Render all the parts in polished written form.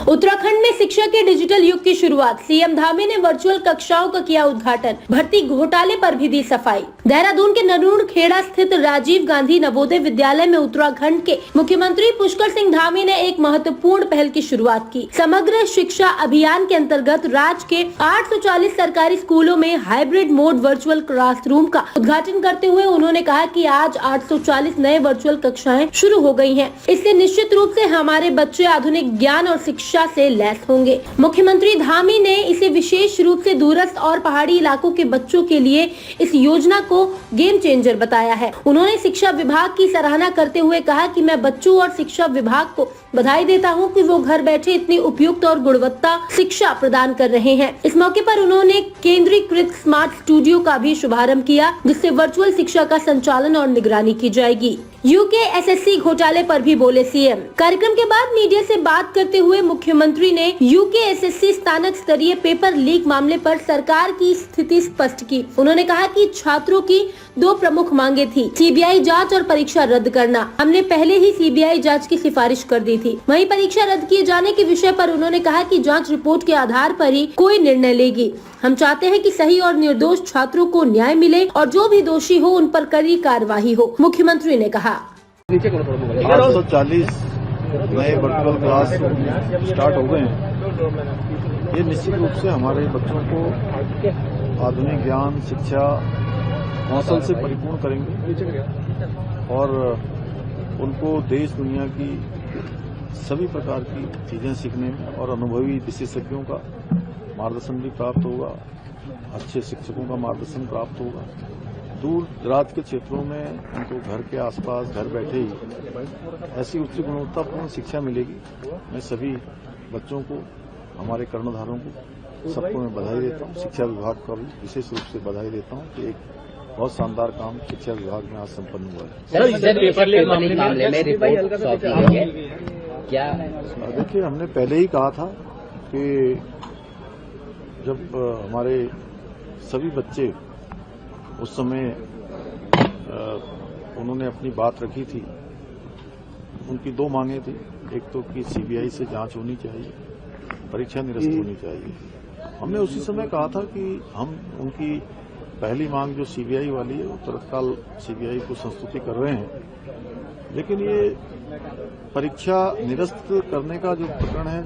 उत्तराखंड में शिक्षा के डिजिटल युग की शुरुआत। सीएम धामी ने वर्चुअल कक्षाओं का किया उद्घाटन। भर्ती घोटाले पर भी दी सफाई। देहरादून के नरूण खेड़ा स्थित राजीव गांधी नवोदय विद्यालय में उत्तराखंड के मुख्यमंत्री पुष्कर सिंह धामी ने एक महत्वपूर्ण पहल की शुरुआत की। समग्र शिक्षा अभियान के अंतर्गत राज्य के 840 सरकारी स्कूलों में हाइब्रिड मोड वर्चुअल क्लासरूम का उद्घाटन करते हुए उन्होंने कहा कि आज 840 नए वर्चुअल कक्षाएं शुरू हो गई हैं। इससे निश्चित रूप से हमारे बच्चे आधुनिक ज्ञान और शिक्षा से लैस होंगे। मुख्यमंत्री धामी ने इसे विशेष रूप से दूरस्थ और पहाड़ी इलाकों के बच्चों के लिए इस योजना को गेम चेंजर बताया है। उन्होंने शिक्षा विभाग की सराहना करते हुए कहा कि मैं बच्चों और शिक्षा विभाग को बधाई देता हूं कि वो घर बैठे इतनी उपयुक्त और गुणवत्ता शिक्षा प्रदान कर रहे हैं। इस मौके पर उन्होंने केंद्रीकृत स्मार्ट स्टूडियो का भी शुभारंभ किया, जिससे वर्चुअल शिक्षा का संचालन और निगरानी की जाएगी। यूके एसएससी घोटाले पर भी बोले सीएम। कार्यक्रम के बाद मीडिया से बात करते हुए मुख्यमंत्री ने यूके एसएससी स्थानक स्तरीय पेपर लीक मामले पर सरकार की स्थिति स्पष्ट की। उन्होंने कहा कि छात्रों की दो प्रमुख मांगे थी, सीबीआई जांच और परीक्षा रद्द करना। हमने पहले ही सीबीआई जांच की सिफारिश कर दी थी। वहीं परीक्षा रद्द किए जाने के विषय पर उन्होंने कहा कि जांच रिपोर्ट के आधार पर ही कोई निर्णय लेगी। हम चाहते हैं कि सही और निर्दोष छात्रों को न्याय मिले और जो भी दोषी हो उन पर कड़ी कार्रवाई हो, मुख्यमंत्री ने कहा। 840 नए वर्चुअल क्लास स्टार्ट हो गए हैं। ये निश्चित रूप से हमारे बच्चों को आधुनिक ज्ञान, शिक्षा, कौशल से परिपूर्ण करेंगे और उनको देश दुनिया की सभी प्रकार की चीजें सीखने में और अनुभवी विशेषज्ञों का मार्गदर्शन भी प्राप्त होगा, अच्छे शिक्षकों का मार्गदर्शन प्राप्त होगा। दूर दराज के क्षेत्रों में उनको घर के आसपास घर बैठे ही ऐसी उच्च गुणवत्तापूर्ण शिक्षा मिलेगी। मैं सभी बच्चों को, हमारे कर्णधारों को, सबको मैं बधाई देता हूँ। शिक्षा विभाग का भी विशेष रूप से बधाई देता हूँ कि एक बहुत शानदार काम शिक्षा विभाग में आज संपन्न हुआ है। देखिए, हमने पहले ही कहा था कि जब हमारे सभी बच्चे उस समय उन्होंने अपनी बात रखी थी, उनकी दो मांगे थी। एक तो कि सीबीआई से जांच होनी चाहिए, परीक्षा निरस्त होनी चाहिए। हमने उसी समय कहा था कि हम उनकी पहली मांग जो सीबीआई वाली है, वो तत्काल सीबीआई को संस्तुति कर रहे हैं, लेकिन ये परीक्षा निरस्त करने का जो प्रकरण है,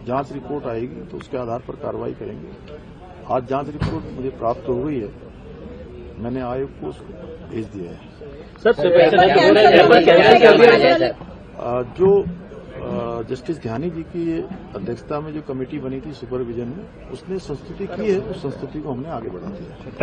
जांच रिपोर्ट आएगी तो उसके आधार पर कार्रवाई करेंगे। आज जांच रिपोर्ट मुझे प्राप्त हो गई है, मैंने आयोग को उसको भेज दिया है। जो जस्टिस ध्यानी जी की अध्यक्षता में जो कमेटी बनी थी सुपरविजन में, उसने संस्तुति की है, उस संस्तुति को हमने आगे बढ़ा दिया।